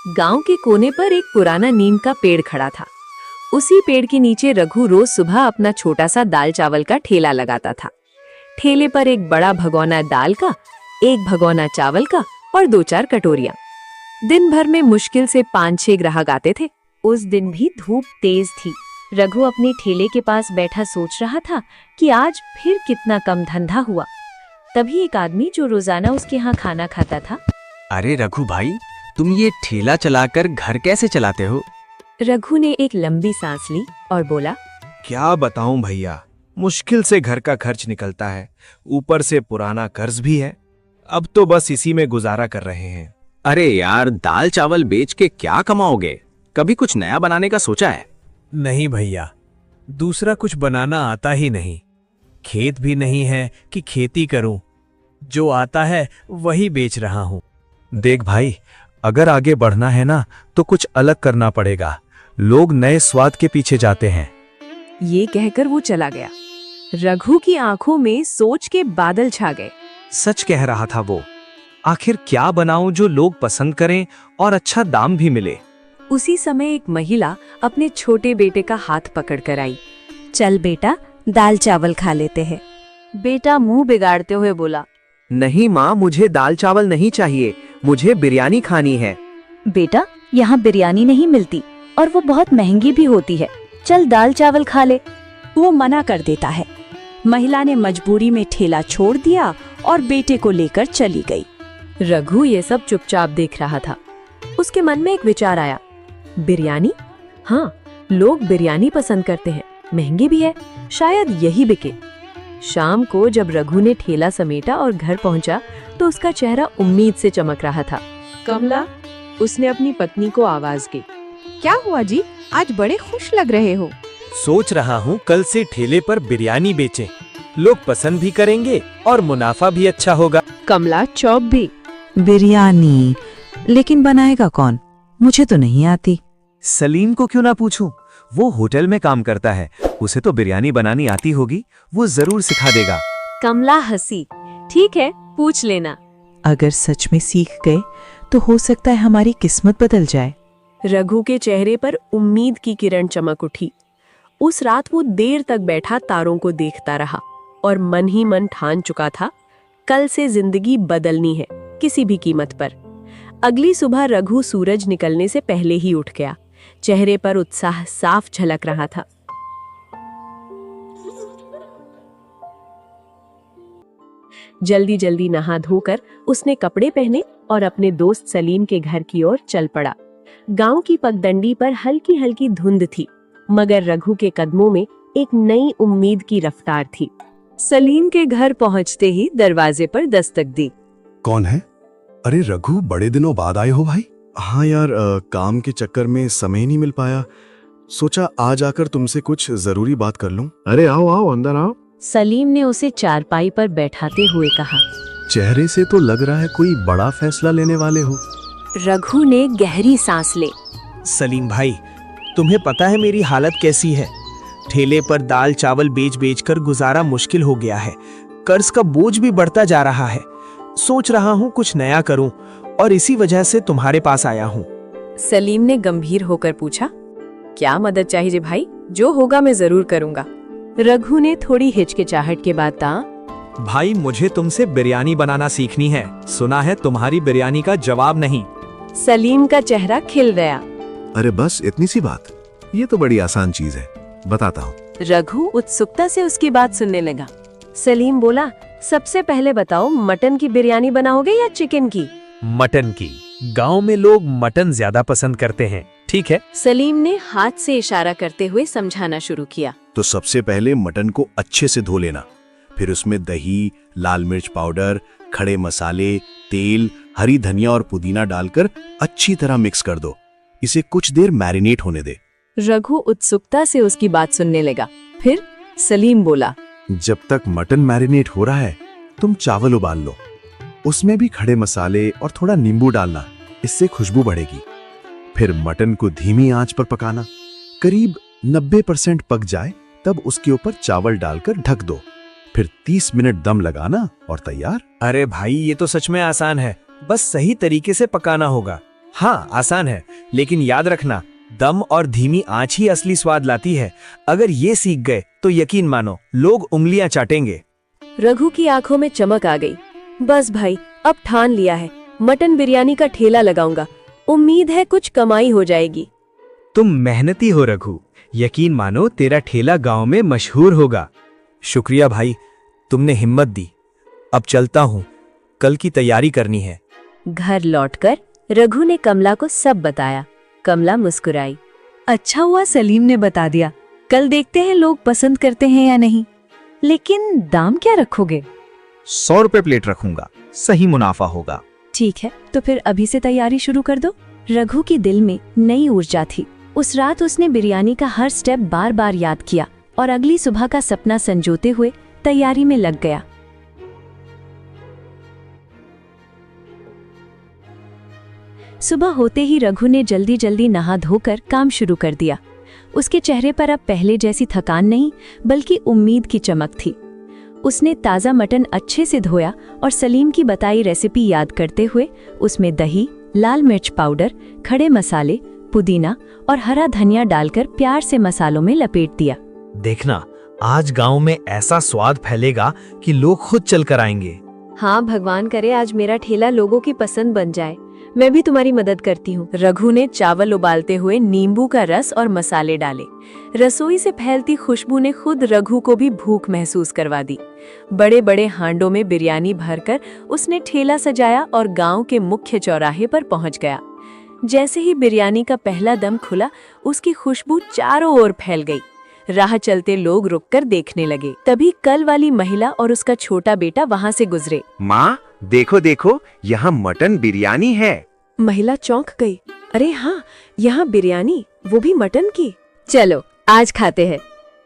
गांव के कोने पर एक पुराना नीम का पेड़ खड़ा था। उसी पेड़ के नीचे रघु रोज सुबह अपना छोटा सा दाल चावल का ठेला लगाता था। ठेले पर एक बड़ा भगोना दाल का, एक भगोना चावल का और 2-4 कटोरियां। दिन भर में मुश्किल से 5-6 ग्राहक आते थे। उस दिन भी धूप तेज थी। रघु अपने ठेले के पास बैठा सोच रहा था कि आज फिर कितना कम धंधा हुआ। तभी एक आदमी जो रोजाना उसके यहाँ खाना खाता था। अरे रघु भाई, तुम ये ठेला चलाकर घर कैसे चलाते हो? रघु ने एक लंबी सांस ली और बोला, क्या बताऊं भैया, मुश्किल से घर का खर्च निकलता है, ऊपर से पुराना कर्ज भी है। अब तो बस इसी में गुजारा कर रहे हैं। अरे यार, दाल चावल बेच के क्या कमाओगे? कभी कुछ नया बनाने का सोचा है? नहीं भैया, दूसरा कुछ बनाना आता ही नहीं। खेत भी नहीं है कि खेती करूं। जो आता है वही बेच रहा हूं। देख भाई, अगर आगे बढ़ना है ना तो कुछ अलग करना पड़ेगा। लोग नए स्वाद के पीछे जाते हैं। ये कहकर वो चला गया। रघु की आंखों में सोच के बादल छा गए। सच कह रहा था वो। आखिर क्या बनाऊं जो लोग पसंद करें और अच्छा दाम भी मिले। उसी समय एक महिला अपने छोटे बेटे का हाथ पकड़कर आई। चल बेटा, दाल चावल खा लेते हैं। बेटा मुंह बिगाड़ते हुए बोला, नहीं माँ, मुझे दाल चावल नहीं चाहिए, मुझे बिरयानी खानी है। बेटा, यहाँ बिरयानी नहीं मिलती और वो बहुत महंगी भी होती है। चल दाल चावल खा ले। वो मना कर देता है। महिला ने मजबूरी में ठेला छोड़ दिया और बेटे को लेकर चली गई। रघु ये सब चुपचाप देख रहा था। उसके मन में एक विचार आया, बिरयानी? हाँ, लोग बिरयानी पसंद करते हैं, महंगी भी है, शायद यही बिके। शाम को जब रघु ने ठेला समेटा और घर पहुंचा तो उसका चेहरा उम्मीद से चमक रहा था। कमला, उसने अपनी पत्नी को आवाज की। क्या हुआ जी, आज बड़े खुश लग रहे हो? सोच रहा हूँ कल से ठेले पर बिरयानी बेचें। लोग पसंद भी करेंगे और मुनाफा भी अच्छा होगा। कमला चौप भी। बिरयानी, लेकिन बनाएगा कौन? मुझे तो नहीं आती। सलीम को क्यों ना पूछूं? वो होटल में काम करता है, उसे तो बिरयानी बनानी आती होगी, वो जरूर सिखा देगा। कमला हंसी। ठीक है, पूछ लेना। अगर सच में सीख गए तो हो सकता है हमारी किस्मत बदल जाए। रघु के चेहरे पर उम्मीद की किरण चमक उठी। उस रात वो देर तक बैठा तारों को देखता रहा और मन ही मन ठान चुका था, कल से जिंदगी बदलनी है, किसी भी कीमत पर। अगली सुबह रघु सूरज निकलने से पहले ही उठ गया। चेहरे पर उत्साह साफ झलक रहा था। जल्दी जल्दी नहा धोकर उसने कपड़े पहने और अपने दोस्त सलीम के घर की ओर चल पड़ा। गांव की पगडंडी पर हल्की हल्की धुंध थी, मगर रघु के कदमों में एक नई उम्मीद की रफ्तार थी। सलीम के घर पहुंचते ही दरवाजे पर दस्तक दी। कौन है? अरे रघु, बड़े दिनों बाद आए हो भाई। हाँ यार, काम के चक्कर में समय नहीं मिल पाया। सोचा आज आकर तुमसे कुछ जरूरी बात कर लूं। अरे आओ आओ, अंदर आओ। सलीम ने उसे चारपाई पर बैठाते हुए कहा। चेहरे से तो लग रहा है कोई बड़ा फैसला लेने वाले हो। रघु ने गहरी सांस ले। सलीम भाई, तुम्हें पता है मेरी हालत कैसी है? ठेले पर दाल चावल बेच बेच कर गुजारा मुश्किल हो गया है। कर्ज का बोझ भी बढ़ता जा रहा है। सोच रहा हूँ कुछ नया करूँ और इसी वजह से तुम्हारे पास आया हूँ। सलीम ने गंभीर होकर पूछा, क्या मदद चाहिए भाई? जो होगा मैं जरूर करूँगा। रघु ने थोड़ी हिचकिचाहट के बाद कहा, भाई मुझे तुमसे बिरयानी बनाना सीखनी है। सुना है तुम्हारी बिरयानी का जवाब नहीं। सलीम का चेहरा खिल गया। अरे बस इतनी सी बात, ये तो बड़ी आसान चीज है, बताता हूँ। रघु उत्सुकता से उसकी बात सुनने लगा। सलीम बोला, सबसे पहले बताओ, मटन की बिरयानी बनाओगे या चिकन की? मटन की। गांव में लोग मटन ज्यादा पसंद करते हैं। ठीक है। सलीम ने हाथ से इशारा करते हुए समझाना शुरू किया। तो सबसे पहले मटन को अच्छे से धो लेना, फिर उसमें दही, लाल मिर्च पाउडर, खड़े मसाले, तेल, हरी धनिया और पुदीना डालकर अच्छी तरह मिक्स कर दो। इसे कुछ देर मैरिनेट होने दे। रघु उत्सुकता से उसकी बात सुनने लगा। फिर सलीम बोला, जब तक मटन मैरिनेट हो रहा है, तुम चावल उबाल लो। उसमें भी खड़े मसाले और थोड़ा नींबू डालना, इससे खुशबू बढ़ेगी। फिर मटन को धीमी आंच पर पकाना, करीब 90% पक जाए तब उसके ऊपर चावल डालकर ढक दो। फिर 30 मिनट दम लगाना और तैयार। अरे भाई, ये तो सच में आसान है, बस सही तरीके से पकाना होगा। हाँ आसान है, लेकिन याद रखना दम और धीमी आंच ही असली स्वाद लाती है। अगर ये सीख गए तो यकीन मानो लोग उंगलियां चाटेंगे। रघु की आंखों में चमक आ गई। बस भाई, अब ठान लिया है, मटन बिरयानी का ठेला लगाऊंगा। उम्मीद है कुछ कमाई हो जाएगी। तुम मेहनती हो रघु, यकीन मानो तेरा ठेला गांव में मशहूर होगा। शुक्रिया भाई, तुमने हिम्मत दी। अब चलता हूँ, कल की तैयारी करनी है। घर लौटकर रघु ने कमला को सब बताया। कमला मुस्कुराई। अच्छा हुआ सलीम ने बता दिया। कल देखते हैं लोग पसंद करते हैं या नहीं। लेकिन दाम क्या रखोगे? 100 रुपए प्लेट रखूंगा, सही मुनाफा होगा। ठीक है, तो फिर अभी से तैयारी शुरू कर दो। रघु के दिल में नई ऊर्जा थी। उस रात उसने बिरयानी का हर स्टेप बार बार याद किया और अगली सुबह का सपना संजोते हुए तैयारी में लग गया। सुबह होते ही रघु ने जल्दी जल्दी नहा धोकर काम शुरू कर दिया। उसके चेहरे पर अब पहले जैसी थकान नहीं, बल्कि उम्मीद की चमक थी। उसने ताज़ा मटन अच्छे से धोया और सलीम की बताई रेसिपी याद करते हुए उसमें दही, लाल मिर्च पाउडर, खड़े मसाले, पुदीना और हरा धनिया डालकर प्यार से मसालों में लपेट दिया। देखना, आज गांव में ऐसा स्वाद फैलेगा कि लोग खुद चल कर आएंगे। हाँ, भगवान करे आज मेरा ठेला लोगों की पसंद बन जाए। मैं भी तुम्हारी मदद करती हूँ। रघु ने चावल उबालते हुए नींबू का रस और मसाले डाले। रसोई से फैलती खुशबू ने खुद रघु को भी भूख महसूस करवा दी। बड़े बड़े हांडों में बिरयानी भरकर उसने ठेला सजाया और गांव के मुख्य चौराहे पर पहुंच गया। जैसे ही बिरयानी का पहला दम खुला, उसकी खुशबू चारों ओर फैल गई। राह चलते लोग रुककर देखने लगे। तभी कल वाली महिला और उसका छोटा बेटा वहां से गुजरे। माँ, देखो देखो, यहाँ मटन बिरयानी है। महिला चौंक गई। अरे हाँ, यहाँ बिरयानी, वो भी मटन की। चलो आज खाते हैं।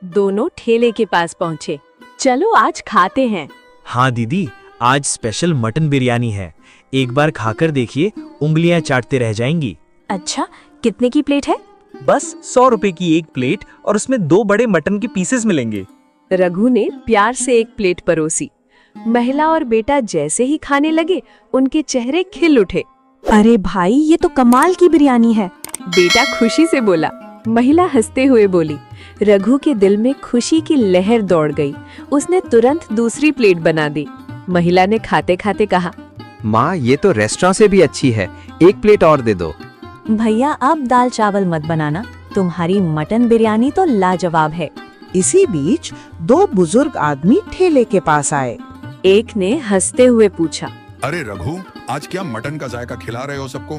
दोनों ठेले के पास पहुँचे। चलो आज खाते हैं। हाँ दीदी, आज स्पेशल मटन बिरयानी है। एक बार खाकर देखिए, उंगलियां चाटते रह जाएंगी। अच्छा, कितने की प्लेट है? बस 100 रुपए की एक प्लेट और उसमें 2 बड़े मटन के पीसेस मिलेंगे। रघु ने प्यार से एक प्लेट परोसी। महिला और बेटा जैसे ही खाने लगे, उनके चेहरे खिल उठे। अरे भाई, ये तो कमाल की बिरयानी है। बेटा खुशी से बोला। महिला हंसते हुए बोली। रघु के दिल में खुशी की लहर दौड़ गई। उसने तुरंत दूसरी प्लेट बना दी। महिला ने खाते खाते कहा, माँ, ये तो रेस्टोरेंट से भी अच्छी है, एक प्लेट और दे दो। भैया, अब दाल चावल मत बनाना, तुम्हारी मटन बिरयानी तो लाजवाब है। इसी बीच 2 बुजुर्ग आदमी ठेले के पास आए। एक ने हंसते हुए पूछा, अरे रघु, आज क्या मटन का जायका खिला रहे हो सबको?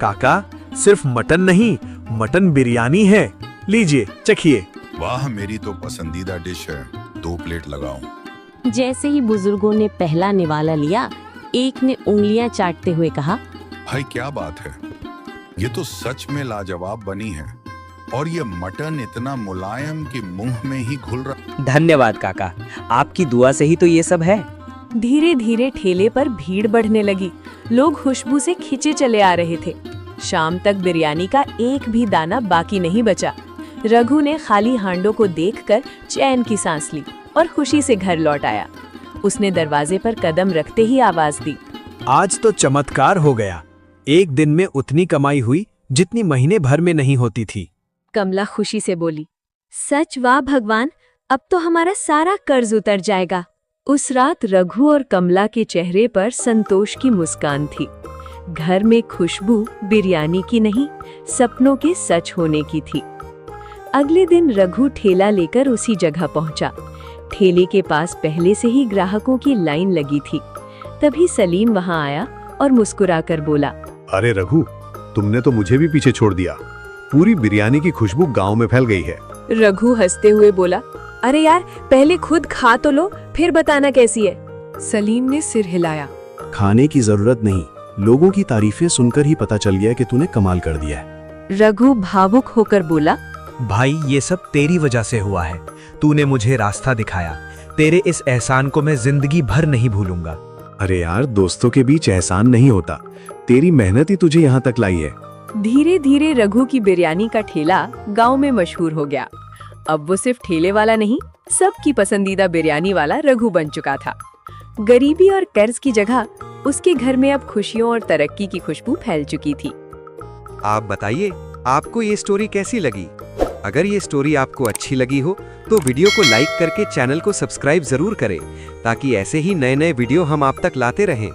काका, सिर्फ मटन नहीं, मटन बिरयानी है। लीजिए, चखिए। वाह, मेरी तो पसंदीदा डिश है, 2 प्लेट लगाओ। जैसे ही बुजुर्गों ने पहला निवाला लिया, एक ने उंगलियां चाटते हुए कहा, भाई क्या बात है, ये तो सच में लाजवाब बनी है। और ये मटन इतना मुलायम कि मुंह में ही घुल रहा। धन्यवाद काका, आपकी दुआ से ही तो ये सब है। धीरे धीरे ठेले पर भीड़ बढ़ने लगी। लोग खुशबू से खिंचे चले आ रहे थे। शाम तक बिरयानी का एक भी दाना बाकी नहीं बचा। रघु ने खाली हांडों को देखकर चैन की सांस ली और खुशी से घर लौट आया। उसने दरवाजे पर कदम रखते ही आवाज दी, आज तो चमत्कार हो गया। एक दिन में उतनी कमाई हुई जितनी महीने भर में नहीं होती थी। कमला खुशी से बोली, सच वाह भगवान, अब तो हमारा सारा कर्ज उतर जाएगा। उस रात रघु और कमला के चेहरे पर संतोष की मुस्कान थी। घर में खुशबू बिरयानी की नहीं, सपनों के सच होने की थी। अगले दिन रघु ठेला लेकर उसी जगह पहुंचा। ठेले के पास पहले से ही ग्राहकों की लाइन लगी थी। तभी सलीम वहां आया और मुस्कुराकर बोला, अरे रघु, तुमने तो मुझे भी पीछे छोड़ दिया। पूरी बिरयानी की खुशबू गांव में फैल गई है। रघु हंसते हुए बोला, अरे यार, पहले खुद खा तो लो, फिर बताना कैसी है। सलीम ने सिर हिलाया। खाने की जरूरत नहीं, लोगों की तारीफें सुनकर ही पता चल गया कि तूने कमाल कर दिया है। रघु भावुक होकर बोला, भाई, ये सब तेरी वजह से हुआ है। तूने मुझे रास्ता दिखाया। तेरे इस एहसान को मैं जिंदगी भर नहीं भूलूंगा। अरे यार, दोस्तों के बीच एहसान नहीं होता, तेरी मेहनत ही तुझे यहाँ तक लाई है। धीरे धीरे रघु की बिरयानी का ठेला गांव में मशहूर हो गया। अब वो सिर्फ ठेले वाला नहीं, सबकी पसंदीदा बिरयानी वाला रघु बन चुका था। गरीबी और कर्ज की जगह उसके घर में अब खुशियों और तरक्की की खुशबू फैल चुकी थी। आप बताइए, आपको ये स्टोरी कैसी लगी? अगर ये स्टोरी आपको अच्छी लगी हो तो वीडियो को लाइक करके चैनल को सब्सक्राइब जरूर करें, ताकि ऐसे ही नए नए वीडियो हम आप तक लाते रहें।